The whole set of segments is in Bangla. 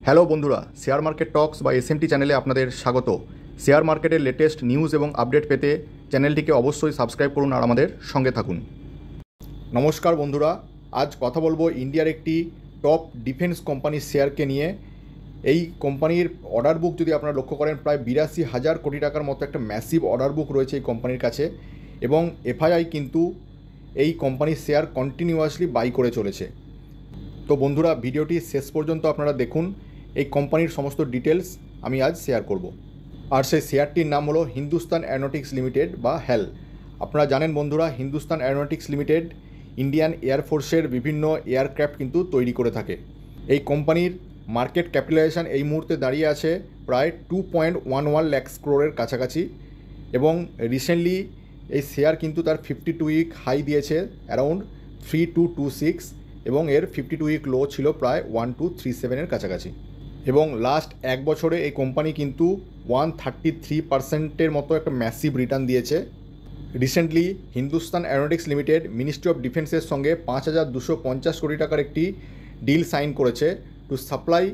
হ্যালো বন্ধুরা, শেয়ার মার্কেট টক্স বা এসএমটি চ্যানেলে আপনাদের স্বাগত। শেয়ার মার্কেটের লেটেস্ট নিউজ এবং আপডেট পেতে চ্যানেলটিকে অবশ্যই সাবস্ক্রাইব করুন আর আমাদের সঙ্গে থাকুন। নমস্কার বন্ধুরা, আজ কথা বলবো ইন্ডিয়ার একটি টপ ডিফেন্স কোম্পানির শেয়ারকে নিয়ে। এই কোম্পানির অর্ডার বুক যদি আপনারা লক্ষ্য করেন, প্রায় 82,000 কোটি টাকার মতো একটা ম্যাসিভ অর্ডার বুক রয়েছে এই কোম্পানির কাছে, এবং এফআইআই কিন্তু এই কোম্পানির শেয়ার কন্টিনিউয়াসলি বাই করে চলেছে। তো বন্ধুরা, ভিডিওটি শেষ পর্যন্ত আপনারা দেখুন। এই কোম্পানির সমস্ত ডিটেলস আমি আজ শেয়ার করব। আর সেই শেয়ারটির নাম হলো হিন্দুস্তান অ্যারোনটিক্স লিমিটেড বা হ্যাল। আপনারা জানেন বন্ধুরা, হিন্দুস্তান অ্যারোনটিক্স লিমিটেড ইন্ডিয়ান এয়ারফোর্সের বিভিন্ন এয়ারক্রাফট কিন্তু তৈরি করে থাকে। এই কোম্পানির মার্কেট ক্যাপিটালাইজেশন এই মুহূর্তে দাঁড়িয়ে আছে প্রায় 2.11 লাখ ক্রোরের কাছাকাছি, এবং রিসেন্টলি এই শেয়ার কিন্তু তার 52 উইক হাই দিয়েছে অ্যারাউন্ড 3226, এবং এর 52 উইক লো ছিল প্রায় 1237-এর কাছাকাছি। এবং লাস্ট এক বছরে এই কোম্পানি কিন্তু 133%-এর মতো একটা ম্যাসিভ রিটার্ন দিয়েছে। Recently Hindustan Aeronautics limited ministry of ডিফেন্সের সঙ্গে 5,250 কোটি টাকার একটি ডিল সাইন করেছে to supply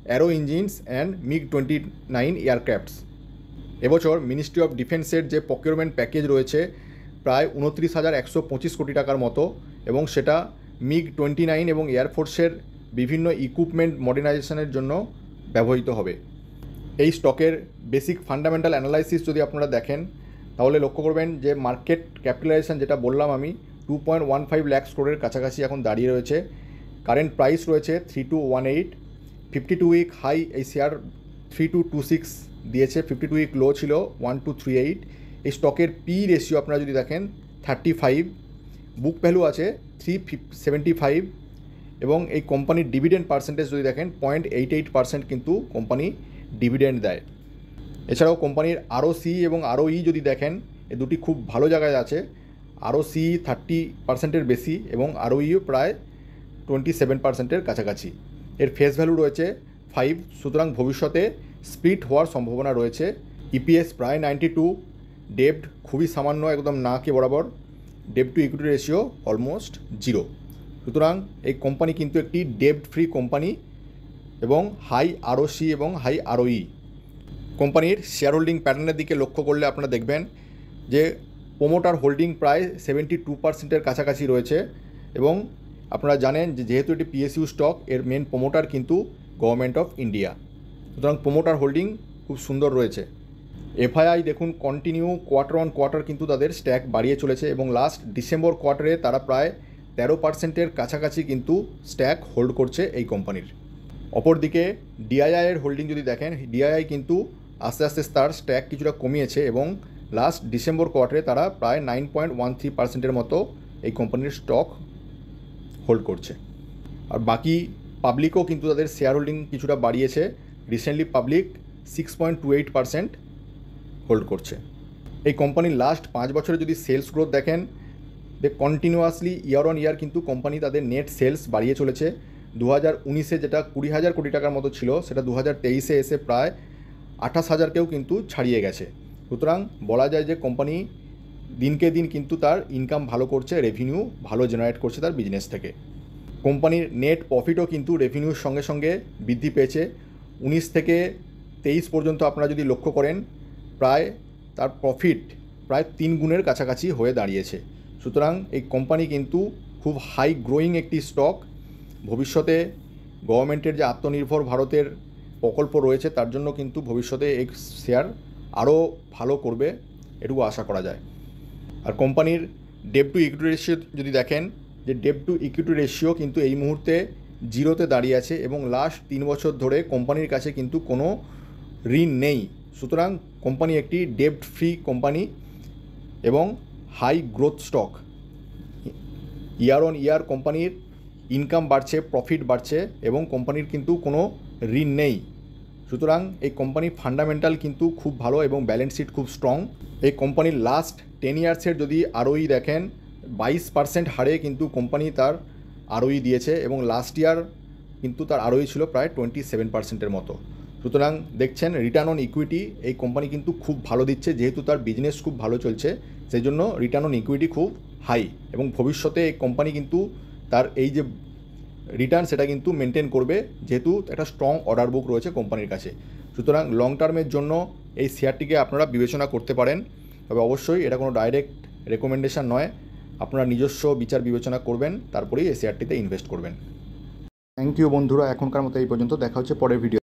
arrow engines and MiG-29 aircrafts. এবছর মিনিস্ট্রি অফ ডিফেন্সের যে প্রকিউরমেন্ট প্যাকেজ রয়েছে প্রায় 29,125 কোটি টাকার মতো, এবং সেটা MiG-29 এবং এয়ারফোর্সের বিভিন্ন ইকুইপমেন্ট মডার্নাইজেশনের জন্য ব্যবহৃত হবে। এই স্টকের বেসিক ফান্ডামেন্টাল অ্যানালাইসিস যদি আপনারা দেখেন, তাহলে লক্ষ্য করবেন যে মার্কেট ক্যাপিটালাইজেশন যেটা বললাম আমি 2.15 লাখ ক্রোরের কাছাকাছি এখন দাঁড়িয়ে রয়েছে। কারেন্ট প্রাইস রয়েছে 3218। 52 উইক হাই এই শেয়ার 3226 দিয়েছে, 52 উইক লো ছিল 1238। এই স্টকের পি রেশিও আপনারা যদি দেখেন 35, বুক ভ্যালু আছে 375, এবং এই কোম্পানির ডিভিডেন্ড পার্সেন্টেজ যদি দেখেন 0.88% কিন্তু কোম্পানি ডিভিডেন্ড দেয়। এছাড়াও কোম্পানির ROCE এবং ROE যদি দেখেন, এই দুটি খুব ভালো জায়গায় আছে। ROCE 30%-এর বেশি এবং ROEও প্রায় 27%-এর কাছাকাছি। এর ফেস ভ্যালু রয়েছে 5, সুতরাং ভবিষ্যতে স্প্লিট হওয়ার সম্ভাবনা রয়েছে। EPS প্রায় 92, ডেপ্ট খুবই সামান্য, একদম না কে বরাবর, ডেপ্ট টু ইকুইটি রেশিও অলমোস্ট 0। সুতরাং এই কোম্পানি কিন্তু একটি ডেপ্ট ফ্রি কোম্পানি এবং হাই ROCE এবং হাই ROE। কোম্পানির শেয়ার হোল্ডিং প্যাটার্নের দিকে লক্ষ্য করলে আপনারা দেখবেন যে প্রোমোটার হোল্ডিং প্রায় 72%-এর কাছাকাছি রয়েছে, এবং আপনারা জানেন যে যেহেতু এটি PSU স্টক, এর মেন প্রোমোটার কিন্তু গভর্নমেন্ট অফ ইন্ডিয়া, সুতরাং প্রোমোটার হোল্ডিং খুব সুন্দর রয়েছে। এফআইআই দেখুন কন্টিনিউ কোয়ার্টার অন কোয়ার্টার কিন্তু তাদের স্ট্যাক বাড়িয়ে চলেছে, এবং লাস্ট ডিসেম্বর কোয়ার্টারে তারা প্রায় 13%-এর কাছাকাছি কিন্তু স্ট্যাক হোল্ড করছে এই কোম্পানির। অপরদিকে ডিআইআইয়ের হোল্ডিং যদি দেখেন, ডিআইআই কিন্তু আস্তে আস্তে তার স্ট্যাক কিছুটা কমিয়েছে, এবং লাস্ট ডিসেম্বর কোয়ার্টারে তারা প্রায় 9.13%-এর মতো এই কোম্পানির স্টক হোল্ড করছে। আর বাকি পাবলিকও কিন্তু তাদের শেয়ার হোল্ডিং কিছুটা বাড়িয়েছে। রিসেন্টলি পাবলিক 6.28% হোল্ড করছে। এই কোম্পানির লাস্ট 5 বছরে যদি সেলস গ্রোথ দেখেন, কন্টিনিউয়াসলি ইয়ার অন ইয়ার কিন্তু কোম্পানি তাদের নেট সেলস বাড়িয়ে চলেছে। 2019-এ যেটা 20,000 কোটি টাকার মতো ছিল, সেটা 2023-এ এসে প্রায় 28,000-কেও কিন্তু ছাড়িয়ে গেছে। সুতরাং বলা যায় যে কোম্পানি দিনকে দিন কিন্তু তার ইনকাম ভালো করছে, রেভিনিউ ভালো জেনারেট করছে তার বিজনেস থেকে। কোম্পানির নেট প্রফিটও কিন্তু রেভিনিউর সঙ্গে সঙ্গে বৃদ্ধি পেয়েছে। 19 থেকে 23 পর্যন্ত আপনারা যদি লক্ষ্য করেন, প্রায় তার প্রফিট প্রায় 3 গুণের কাছাকাছি হয়ে দাঁড়িয়েছে। সুতরাং এই কোম্পানি কিন্তু খুব হাই গ্রোয়িং একটি স্টক। ভবিষ্যতে গভর্নমেন্টের যে আত্মনির্ভর ভারতের প্রকল্প রয়েছে, তার জন্য কিন্তু ভবিষ্যতে এই শেয়ার আরও ভালো করবে, এটুকু আশা করা যায়। আর কোম্পানির ডেপ্ট টু ইকুইটি রেশিও যদি দেখেন, যে ডেপ্ট টু ইকুইটি রেশিও কিন্তু এই মুহূর্তে 0-তে দাঁড়িয়ে আছে, এবং লাস্ট 3 বছর ধরে কোম্পানির কাছে কিন্তু কোনো ঋণ নেই। সুতরাং কোম্পানি একটি ডেপ্ট ফ্রি কোম্পানি এবং high growth stock. Year on year কোম্পানির ইনকাম বাড়ছে, প্রফিট বাড়ছে, এবং কোম্পানির কিন্তু কোনো ঋণ নেই। সুতরাং এই কোম্পানির ফান্ডামেন্টাল কিন্তু খুব ভালো এবং ব্যালেন্স শিট খুব স্ট্রং। এই কোম্পানির লাস্ট 10 ইয়ার্সের যদি ROE দেখেন, 22% হারে কিন্তু কোম্পানি তার ROE দিয়েছে, এবং লাস্ট ইয়ার কিন্তু তার ROE ছিল প্রায় 27%-এর মতো। সুতরাং দেখছেন রিটার্ন অন ইকুইটি এই কোম্পানি কিন্তু খুব ভালো দিচ্ছে, যেহেতু তার বিজনেস খুব ভালো চলছে, সেই জন্য রিটার্ন অন ইকুইটি খুব হাই, এবং ভবিষ্যতে এই কোম্পানি কিন্তু তার এই যে রিটার্ন সেটা কিন্তু মেনটেন করবে, যেহেতু একটা স্ট্রং অর্ডার বুক রয়েছে কোম্পানির কাছে। সুতরাং লং টার্মের জন্য এই শেয়ারটিকে আপনারা বিবেচনা করতে পারেন, তবে অবশ্যই এটা কোনো ডাইরেক্ট রেকমেন্ডেশন নয়। আপনারা নিজস্ব বিচার বিবেচনা করবেন, তারপরেই এই শেয়ারটিতে ইনভেস্ট করবেন। থ্যাংক ইউ বন্ধুরা, এখনকার মতো এই পর্যন্ত। দেখা হচ্ছে পরের ভিডিও।